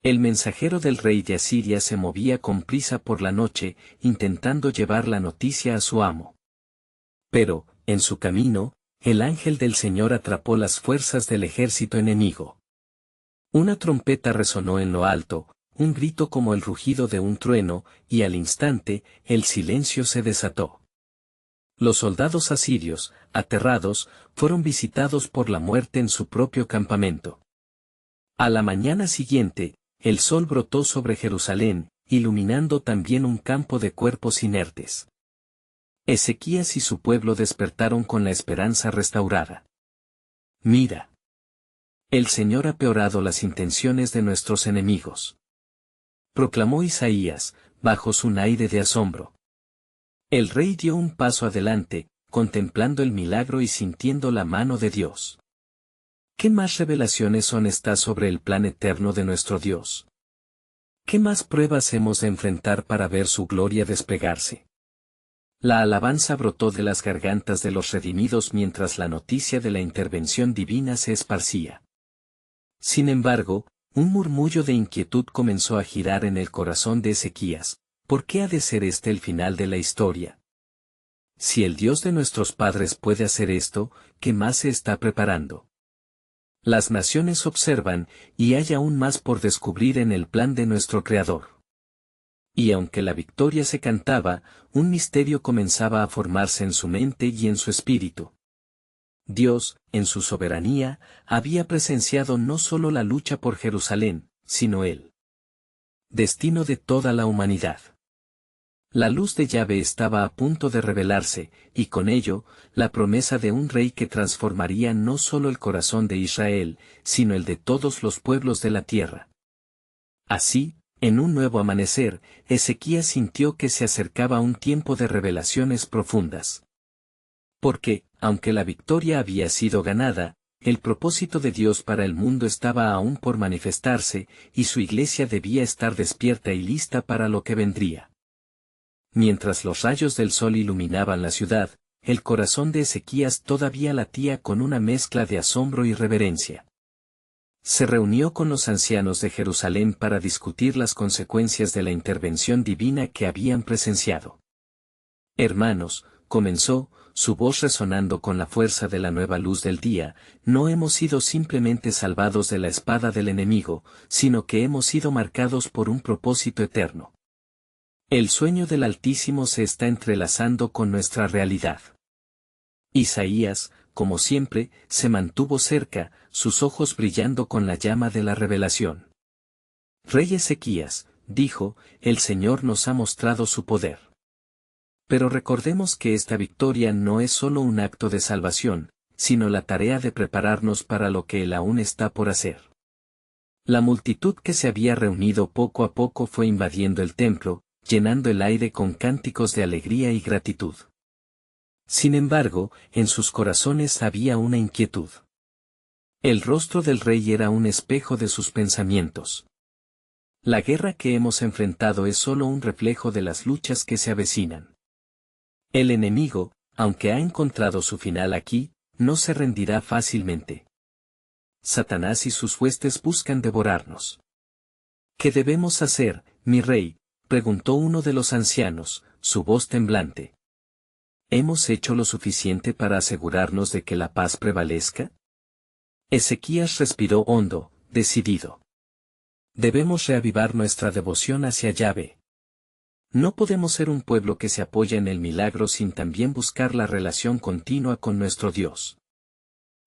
El mensajero del rey de Asiria se movía con prisa por la noche, intentando llevar la noticia a su amo. Pero, en su camino, el ángel del Señor atrapó las fuerzas del ejército enemigo. Una trompeta resonó en lo alto, un grito como el rugido de un trueno, y al instante, el silencio se desató. Los soldados asirios, aterrados, fueron visitados por la muerte en su propio campamento. A la mañana siguiente, el sol brotó sobre Jerusalén, iluminando también un campo de cuerpos inertes. Ezequías y su pueblo despertaron con la esperanza restaurada. Mira. El Señor ha peorado las intenciones de nuestros enemigos. Proclamó Isaías, bajo su aire de asombro. El rey dio un paso adelante, contemplando el milagro y sintiendo la mano de Dios. ¿Qué más revelaciones son estas sobre el plan eterno de nuestro Dios? ¿Qué más pruebas hemos de enfrentar para ver su gloria desplegarse? La alabanza brotó de las gargantas de los redimidos mientras la noticia de la intervención divina se esparcía. Sin embargo, un murmullo de inquietud comenzó a girar en el corazón de Ezequías. ¿Por qué ha de ser este el final de la historia? Si el Dios de nuestros padres puede hacer esto, ¿qué más se está preparando? Las naciones observan, y hay aún más por descubrir en el plan de nuestro Creador. Y aunque la victoria se cantaba, un misterio comenzaba a formarse en su mente y en su espíritu. Dios, en su soberanía, había presenciado no solo la lucha por Jerusalén, sino el destino de toda la humanidad. La luz de Yahvé estaba a punto de revelarse, y con ello, la promesa de un rey que transformaría no solo el corazón de Israel, sino el de todos los pueblos de la tierra. Así, en un nuevo amanecer, Ezequías sintió que se acercaba un tiempo de revelaciones profundas. Porque, aunque la victoria había sido ganada, el propósito de Dios para el mundo estaba aún por manifestarse, y su iglesia debía estar despierta y lista para lo que vendría. Mientras los rayos del sol iluminaban la ciudad, el corazón de Ezequías todavía latía con una mezcla de asombro y reverencia. Se reunió con los ancianos de Jerusalén para discutir las consecuencias de la intervención divina que habían presenciado. Hermanos, comenzó, su voz resonando con la fuerza de la nueva luz del día, no hemos sido simplemente salvados de la espada del enemigo, sino que hemos sido marcados por un propósito eterno. El sueño del Altísimo se está entrelazando con nuestra realidad. Isaías, como siempre, se mantuvo cerca, sus ojos brillando con la llama de la revelación. Rey Ezequías, dijo, el Señor nos ha mostrado su poder. Pero recordemos que esta victoria no es solo un acto de salvación, sino la tarea de prepararnos para lo que Él aún está por hacer. La multitud que se había reunido poco a poco fue invadiendo el templo, llenando el aire con cánticos de alegría y gratitud. Sin embargo, en sus corazones había una inquietud. El rostro del rey era un espejo de sus pensamientos. La guerra que hemos enfrentado es solo un reflejo de las luchas que se avecinan. El enemigo, aunque ha encontrado su final aquí, no se rendirá fácilmente. Satanás y sus huestes buscan devorarnos. ¿Qué debemos hacer, mi rey?, preguntó uno de los ancianos, su voz temblante. ¿Hemos hecho lo suficiente para asegurarnos de que la paz prevalezca? Ezequías respiró hondo, decidido. Debemos reavivar nuestra devoción hacia Yahvé. No podemos ser un pueblo que se apoya en el milagro sin también buscar la relación continua con nuestro Dios.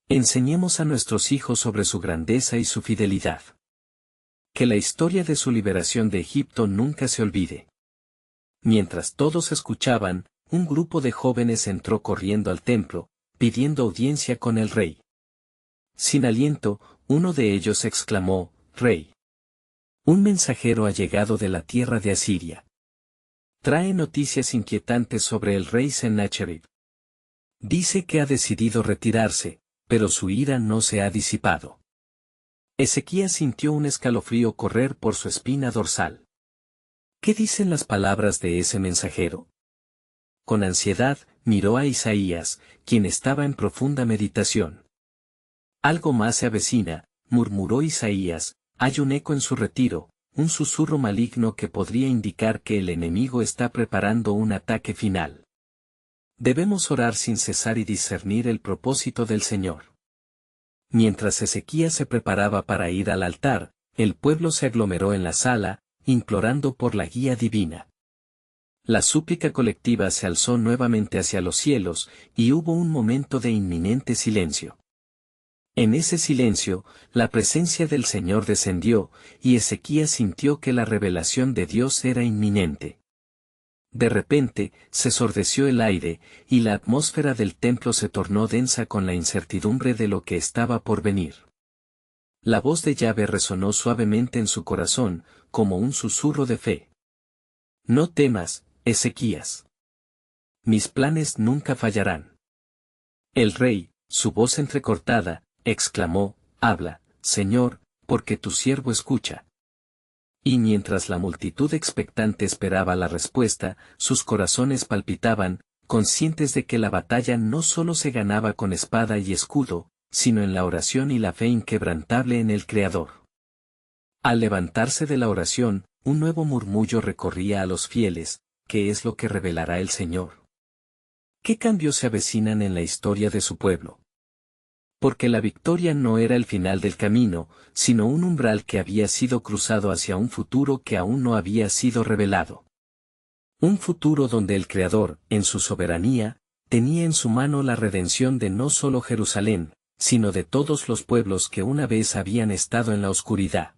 Enseñemos a nuestros hijos sobre su grandeza y su fidelidad. Que la historia de su liberación de Egipto nunca se olvide. Mientras todos escuchaban, un grupo de jóvenes entró corriendo al templo, pidiendo audiencia con el rey. Sin aliento, uno de ellos exclamó, «Rey. Un mensajero ha llegado de la tierra de Asiria. Trae noticias inquietantes sobre el rey Sennacherib. Dice que ha decidido retirarse, pero su ira no se ha disipado». Ezequías sintió un escalofrío correr por su espina dorsal. ¿Qué dicen las palabras de ese mensajero? Con ansiedad, miró a Isaías, quien estaba en profunda meditación. Algo más se avecina, murmuró Isaías, hay un eco en su retiro, un susurro maligno que podría indicar que el enemigo está preparando un ataque final. Debemos orar sin cesar y discernir el propósito del Señor. Mientras Ezequías se preparaba para ir al altar, el pueblo se aglomeró en la sala, implorando por la guía divina. La súplica colectiva se alzó nuevamente hacia los cielos, y hubo un momento de inminente silencio. En ese silencio, la presencia del Señor descendió, y Ezequías sintió que la revelación de Dios era inminente. De repente, se sordeció el aire, y la atmósfera del templo se tornó densa con la incertidumbre de lo que estaba por venir. La voz de Yahvé resonó suavemente en su corazón, como un susurro de fe. No temas, Ezequías. Mis planes nunca fallarán. El rey, su voz entrecortada, exclamó, habla, Señor, porque tu siervo escucha. Y mientras la multitud expectante esperaba la respuesta, sus corazones palpitaban, conscientes de que la batalla no solo se ganaba con espada y escudo, sino en la oración y la fe inquebrantable en el Creador. Al levantarse de la oración, un nuevo murmullo recorría a los fieles, ¿qué es lo que revelará el Señor? ¿Qué cambios se avecinan en la historia de su pueblo? Porque la victoria no era el final del camino, sino un umbral que había sido cruzado hacia un futuro que aún no había sido revelado. Un futuro donde el Creador, en su soberanía, tenía en su mano la redención de no solo Jerusalén, sino de todos los pueblos que una vez habían estado en la oscuridad.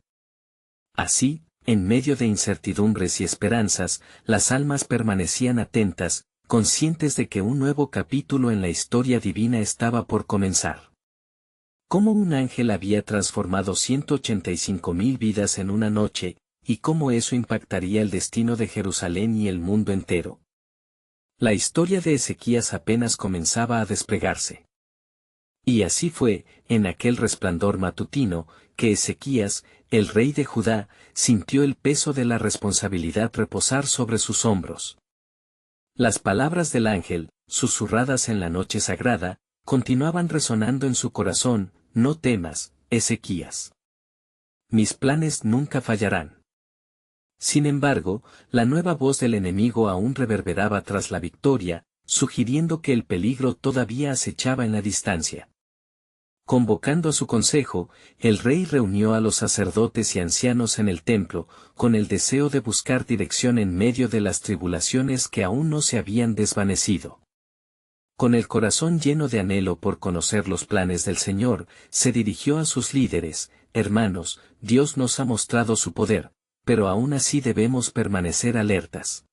Así, en medio de incertidumbres y esperanzas, las almas permanecían atentas, conscientes de que un nuevo capítulo en la historia divina estaba por comenzar. Cómo un ángel había transformado 185.000 vidas en una noche, y cómo eso impactaría el destino de Jerusalén y el mundo entero. La historia de Ezequías apenas comenzaba a desplegarse. Y así fue, en aquel resplandor matutino, que Ezequías, el rey de Judá, sintió el peso de la responsabilidad reposar sobre sus hombros. Las palabras del ángel, susurradas en la noche sagrada, continuaban resonando en su corazón, no temas, Ezequías. Mis planes nunca fallarán. Sin embargo, la nueva voz del enemigo aún reverberaba tras la victoria, sugiriendo que el peligro todavía acechaba en la distancia. Convocando a su consejo, el rey reunió a los sacerdotes y ancianos en el templo, con el deseo de buscar dirección en medio de las tribulaciones que aún no se habían desvanecido. Con el corazón lleno de anhelo por conocer los planes del Señor, se dirigió a sus líderes: hermanos, Dios nos ha mostrado su poder, pero aún así debemos permanecer alertas.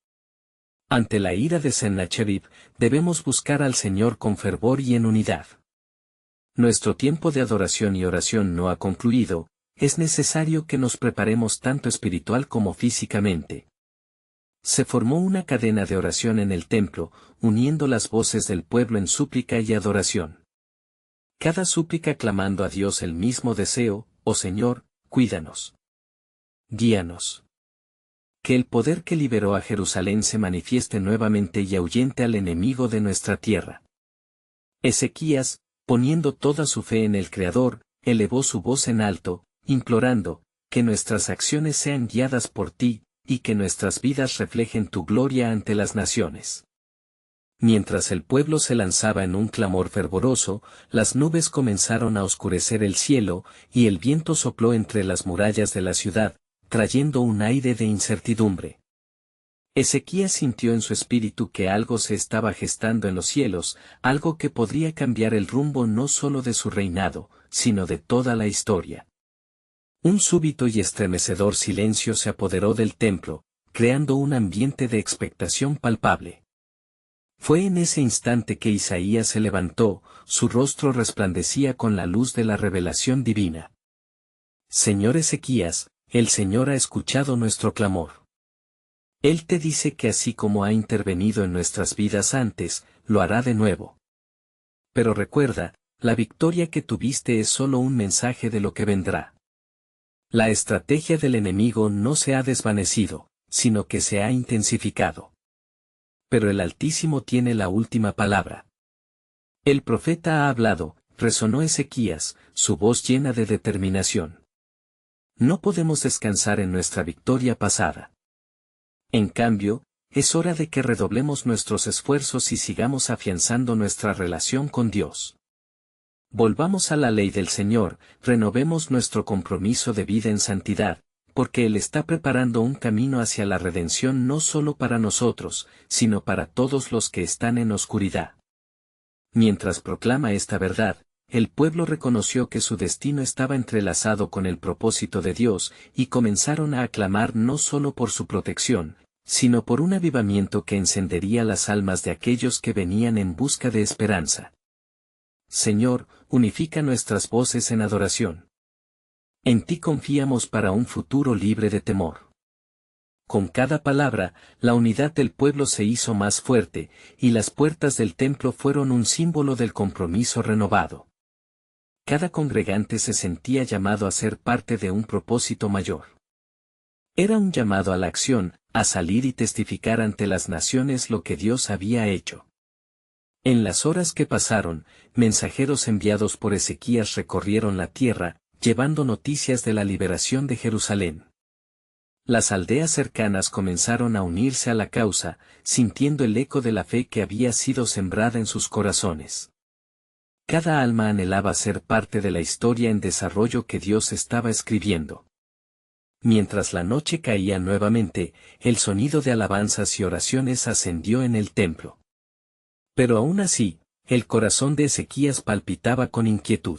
Ante la ira de Sennacherib, debemos buscar al Señor con fervor y en unidad. Nuestro tiempo de adoración y oración no ha concluido, es necesario que nos preparemos tanto espiritual como físicamente. Se formó una cadena de oración en el templo, uniendo las voces del pueblo en súplica y adoración. Cada súplica clamando a Dios el mismo deseo: oh Señor, cuídanos. Guíanos. Que el poder que liberó a Jerusalén se manifieste nuevamente y ahuyente al enemigo de nuestra tierra. Ezequías, poniendo toda su fe en el Creador, elevó su voz en alto, implorando: que nuestras acciones sean guiadas por ti, y que nuestras vidas reflejen tu gloria ante las naciones. Mientras el pueblo se lanzaba en un clamor fervoroso, las nubes comenzaron a oscurecer el cielo, y el viento sopló entre las murallas de la ciudad, trayendo un aire de incertidumbre. Ezequías sintió en su espíritu que algo se estaba gestando en los cielos, algo que podría cambiar el rumbo no solo de su reinado, sino de toda la historia. Un súbito y estremecedor silencio se apoderó del templo, creando un ambiente de expectación palpable. Fue en ese instante que Isaías se levantó, su rostro resplandecía con la luz de la revelación divina. Señor Ezequías, el Señor ha escuchado nuestro clamor. Él te dice que así como ha intervenido en nuestras vidas antes, lo hará de nuevo. Pero recuerda, la victoria que tuviste es solo un mensaje de lo que vendrá. La estrategia del enemigo no se ha desvanecido, sino que se ha intensificado. Pero el Altísimo tiene la última palabra. El profeta ha hablado, resonó Ezequías, su voz llena de determinación. No podemos descansar en nuestra victoria pasada. En cambio, es hora de que redoblemos nuestros esfuerzos y sigamos afianzando nuestra relación con Dios. Volvamos a la ley del Señor, renovemos nuestro compromiso de vida en santidad, porque Él está preparando un camino hacia la redención no solo para nosotros, sino para todos los que están en oscuridad. Mientras proclama esta verdad, el pueblo reconoció que su destino estaba entrelazado con el propósito de Dios, y comenzaron a aclamar no solo por su protección, sino por un avivamiento que encendería las almas de aquellos que venían en busca de esperanza. Señor, unifica nuestras voces en adoración. En ti confiamos para un futuro libre de temor. Con cada palabra, la unidad del pueblo se hizo más fuerte, y las puertas del templo fueron un símbolo del compromiso renovado. Cada congregante se sentía llamado a ser parte de un propósito mayor. Era un llamado a la acción, a salir y testificar ante las naciones lo que Dios había hecho. En las horas que pasaron, mensajeros enviados por Ezequías recorrieron la tierra, llevando noticias de la liberación de Jerusalén. Las aldeas cercanas comenzaron a unirse a la causa, sintiendo el eco de la fe que había sido sembrada en sus corazones. Cada alma anhelaba ser parte de la historia en desarrollo que Dios estaba escribiendo. Mientras la noche caía nuevamente, el sonido de alabanzas y oraciones ascendió en el templo. Pero aún así, el corazón de Ezequías palpitaba con inquietud.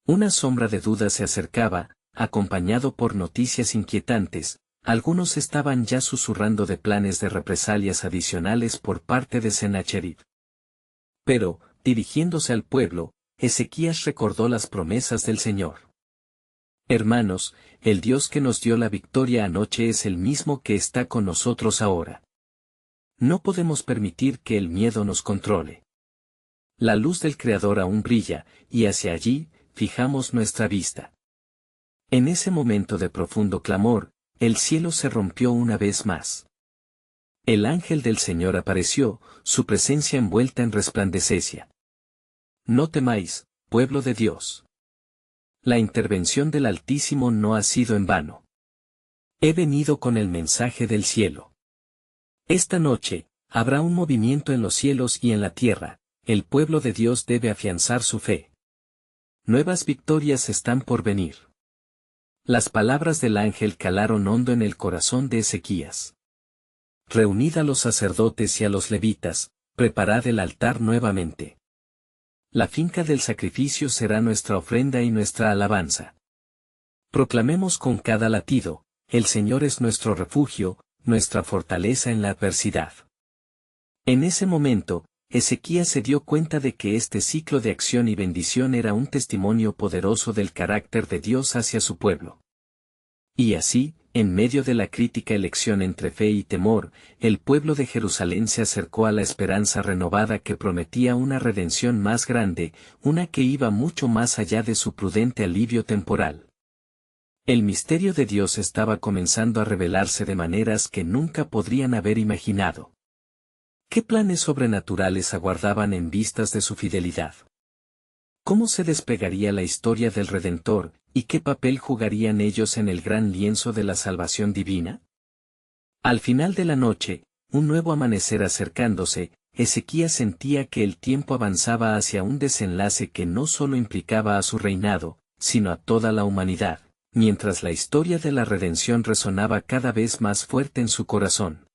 Una sombra de duda se acercaba, acompañado por noticias inquietantes. Algunos estaban ya susurrando de planes de represalias adicionales por parte de Sennacherib. Pero, dirigiéndose al pueblo, Ezequías recordó las promesas del Señor. Hermanos, el Dios que nos dio la victoria anoche es el mismo que está con nosotros ahora. No podemos permitir que el miedo nos controle. La luz del Creador aún brilla, y hacia allí, fijamos nuestra vista. En ese momento de profundo clamor, el cielo se rompió una vez más. El ángel del Señor apareció, su presencia envuelta en resplandecencia. No temáis, pueblo de Dios. La intervención del Altísimo no ha sido en vano. He venido con el mensaje del cielo. Esta noche, habrá un movimiento en los cielos y en la tierra, el pueblo de Dios debe afianzar su fe. Nuevas victorias están por venir. Las palabras del ángel calaron hondo en el corazón de Ezequías. Reunid a los sacerdotes y a los levitas, Preparad el altar nuevamente. La finca del sacrificio será nuestra ofrenda y nuestra alabanza. Proclamemos con cada latido, el Señor es nuestro refugio, nuestra fortaleza en la adversidad. En ese momento, Ezequías se dio cuenta de que este ciclo de acción y bendición era un testimonio poderoso del carácter de Dios hacia su pueblo. Y así, en medio de la crítica elección entre fe y temor, el pueblo de Jerusalén se acercó a la esperanza renovada que prometía una redención más grande, una que iba mucho más allá de su prudente alivio temporal. El misterio de Dios estaba comenzando a revelarse de maneras que nunca podrían haber imaginado. ¿Qué planes sobrenaturales aguardaban en vistas de su fidelidad? ¿Cómo se desplegaría la historia del Redentor, y qué papel jugarían ellos en el gran lienzo de la salvación divina? Al final de la noche, un nuevo amanecer acercándose, Ezequías sentía que el tiempo avanzaba hacia un desenlace que no solo implicaba a su reinado, sino a toda la humanidad, mientras la historia de la redención resonaba cada vez más fuerte en su corazón.